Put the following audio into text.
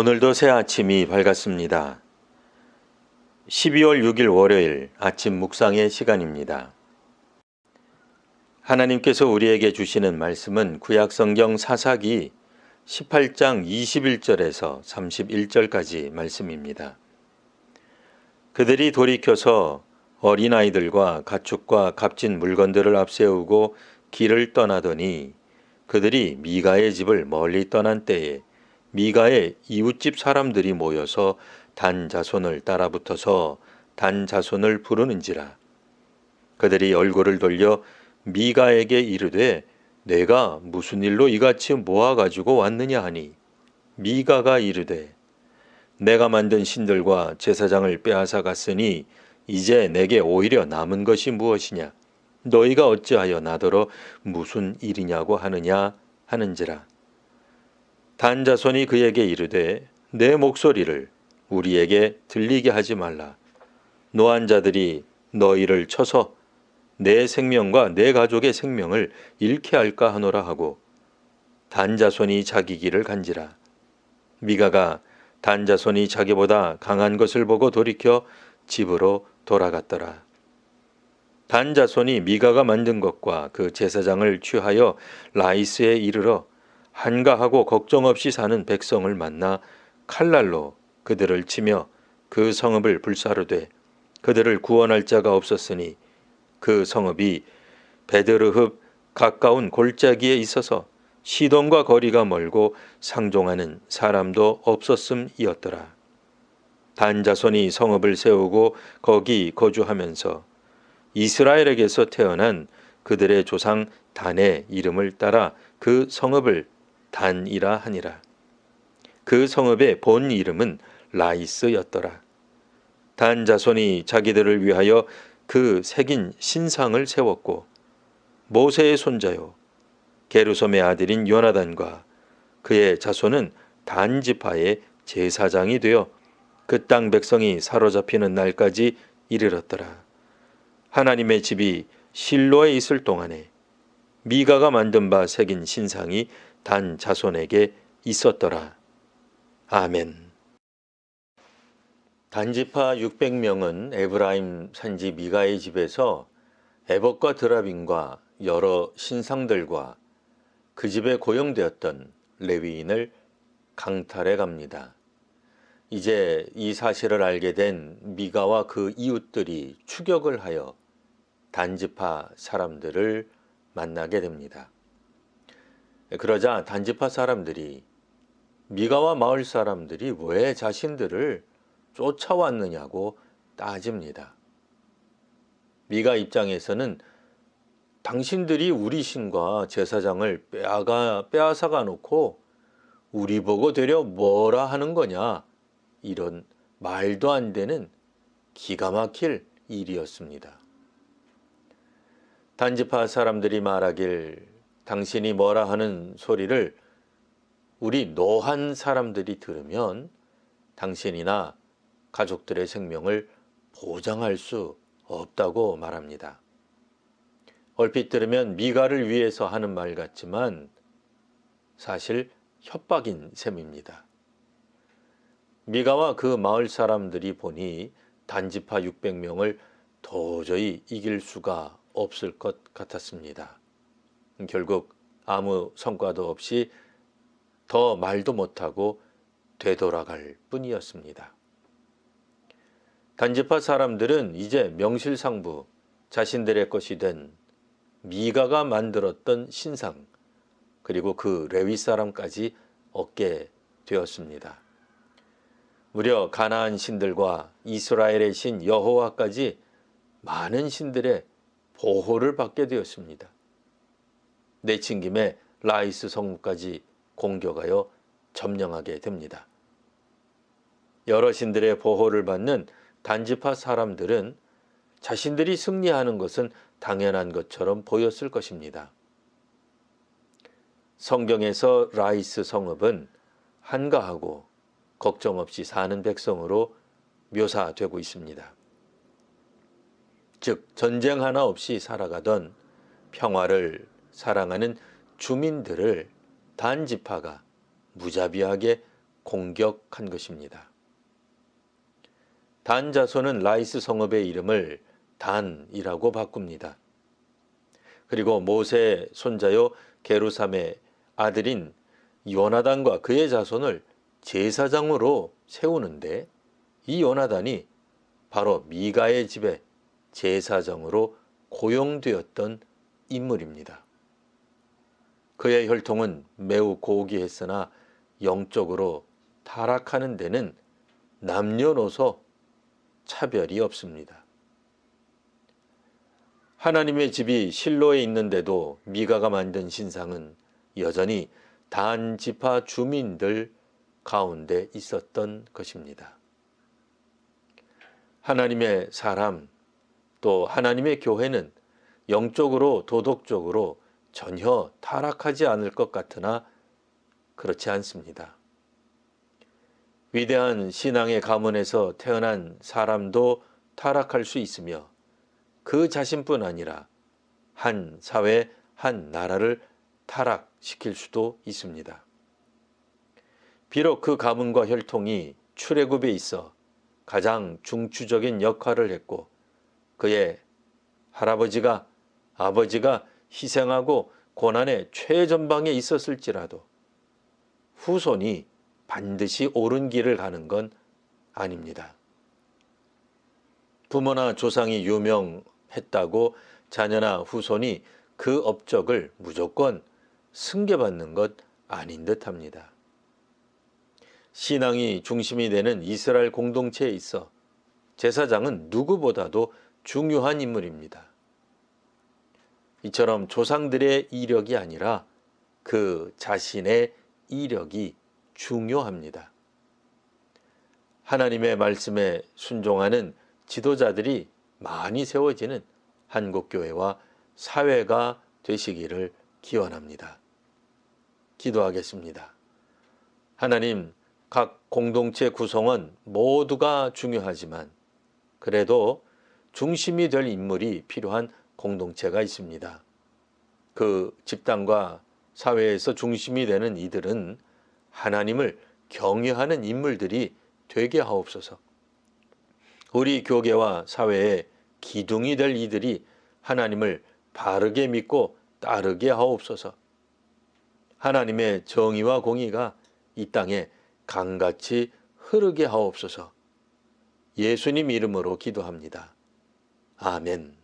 오늘도 새 아침이 밝았습니다. 12월 6일 월요일 아침 묵상의 시간입니다. 하나님께서 우리에게 주시는 말씀은 구약성경 사사기 18장 21절에서 31절까지 말씀입니다. 그들이 돌이켜서 어린아이들과 가축과 값진 물건들을 앞세우고 길을 떠나더니 그들이 미가의 집을 멀리 떠난 때에 미가의 이웃집 사람들이 모여서 단 자손을 따라붙어서 단 자손을 부르는지라. 그들이 얼굴을 돌려 미가에게 이르되 내가 무슨 일로 이같이 모아가지고 왔느냐 하니 미가가 이르되 내가 만든 신들과 제사장을 빼앗아 갔으니 이제 내게 오히려 남은 것이 무엇이냐 너희가 어찌하여 나더러 무슨 일이냐고 하느냐 하는지라. 단 자손이 그에게 이르되 내 목소리를 우리에게 들리게 하지 말라. 노한 자들이 너희를 쳐서 내 생명과 내 가족의 생명을 잃게 할까 하노라 하고 단 자손이 자기 길을 간지라. 미가가 단 자손이 자기보다 강한 것을 보고 돌이켜 집으로 돌아갔더라. 단 자손이 미가가 만든 것과 그 제사장을 취하여 라이스에 이르러 한가하고 걱정 없이 사는 백성을 만나 칼날로 그들을 치며 그 성읍을 불사르되 그들을 구원할 자가 없었으니 그 성읍이 베드르흡 가까운 골짜기에 있어서 시돈과 거리가 멀고 상종하는 사람도 없었음이었더라. 단 자손이 성읍을 세우고 거기 거주하면서 이스라엘에게서 태어난 그들의 조상 단의 이름을 따라 그 성읍을 단이라 하니라. 그 성읍의 본 이름은 라이스였더라. 단 자손이 자기들을 위하여 그 새긴 신상을 세웠고 모세의 손자요 게르솜의 아들인 요나단과 그의 자손은 단 지파의 제사장이 되어 그 땅 백성이 사로잡히는 날까지 이르렀더라. 하나님의 집이 실로에 있을 동안에 미가가 만든 바 새긴 신상이 단 자손에게 있었더라. 아멘. 단지파 600명은 에브라임 산지 미가의 집에서 에봇과 드라빔과 여러 신상들과 그 집에 고용되었던 레위인을 강탈해 갑니다. 이제 이 사실을 알게 된 미가와 그 이웃들이 추격을 하여 단지파 사람들을 만나게 됩니다. 그러자 단지파 사람들이 미가와 마을 사람들이 왜 자신들을 쫓아왔느냐고 따집니다. 미가 입장에서는 당신들이 우리 신과 제사장을 빼앗아가 놓고 우리 보고 되려 뭐라 하는 거냐 이런 말도 안 되는 기가 막힐 일이었습니다. 단지파 사람들이 말하길 당신이 뭐라 하는 소리를 우리 노한 사람들이 들으면 당신이나 가족들의 생명을 보장할 수 없다고 말합니다. 얼핏 들으면 미가를 위해서 하는 말 같지만 사실 협박인 셈입니다. 미가와 그 마을 사람들이 보니 단지파 600명을 도저히 이길 수가 없을 것 같았습니다. 결국 아무 성과도 없이 더 말도 못하고 되돌아갈 뿐이었습니다. 단지파 사람들은 이제 명실상부 자신들의 것이 된 미가가 만들었던 신상 그리고 그 레위 사람까지 얻게 되었습니다. 무려 가나안 신들과 이스라엘의 신 여호와까지 많은 신들의 보호를 받게 되었습니다. 내친 김에 라이스 성읍까지 공격하여 점령하게 됩니다. 여러 신들의 보호를 받는 단지파 사람들은 자신들이 승리하는 것은 당연한 것처럼 보였을 것입니다. 성경에서 라이스 성읍은 한가하고 걱정 없이 사는 백성으로 묘사되고 있습니다. 즉 전쟁 하나 없이 살아가던 평화를 사랑하는 주민들을 단지파가 무자비하게 공격한 것입니다. 단 자손은 라이스 성읍의 이름을 단이라고 바꿉니다. 그리고 모세의 손자요 게루삼의 아들인 요나단과 그의 자손을 제사장으로 세우는데, 이 요나단이 바로 미가의 집에 제사장으로 고용되었던 인물입니다. 그의 혈통은 매우 고귀했으나 영적으로 타락하는 데는 남녀노소 차별이 없습니다. 하나님의 집이 실로에 있는데도 미가가 만든 신상은 여전히 단 지파 주민들 가운데 있었던 것입니다. 하나님의 사람, 또 하나님의 교회는 영적으로 도덕적으로 전혀 타락하지 않을 것 같으나 그렇지 않습니다. 위대한 신앙의 가문에서 태어난 사람도 타락할 수 있으며, 그 자신뿐 아니라 한 사회, 한 나라를 타락시킬 수도 있습니다. 비록 그 가문과 혈통이 출애굽에 있어 가장 중추적인 역할을 했고, 그의 할아버지가, 아버지가 희생하고 고난의 최전방에 있었을지라도 후손이 반드시 옳은 길을 가는 건 아닙니다. 부모나 조상이 유명했다고 자녀나 후손이 그 업적을 무조건 승계받는 것 아닌 듯합니다. 신앙이 중심이 되는 이스라엘 공동체에 있어 제사장은 누구보다도 중요한 인물입니다. 이처럼 조상들의 이력이 아니라 그 자신의 이력이 중요합니다. 하나님의 말씀에 순종하는 지도자들이 많이 세워지는 한국교회와 사회가 되시기를 기원합니다. 기도하겠습니다. 하나님, 각 공동체 구성원 모두가 중요하지만 그래도 중심이 될 인물이 필요한 공동체가 있습니다. 그 집단과 사회에서 중심이 되는 이들은 하나님을 경외하는 인물들이 되게 하옵소서. 우리 교계와 사회의 기둥이 될 이들이 하나님을 바르게 믿고 따르게 하옵소서. 하나님의 정의와 공의가 이 땅에 강같이 흐르게 하옵소서. 예수님 이름으로 기도합니다. 아멘.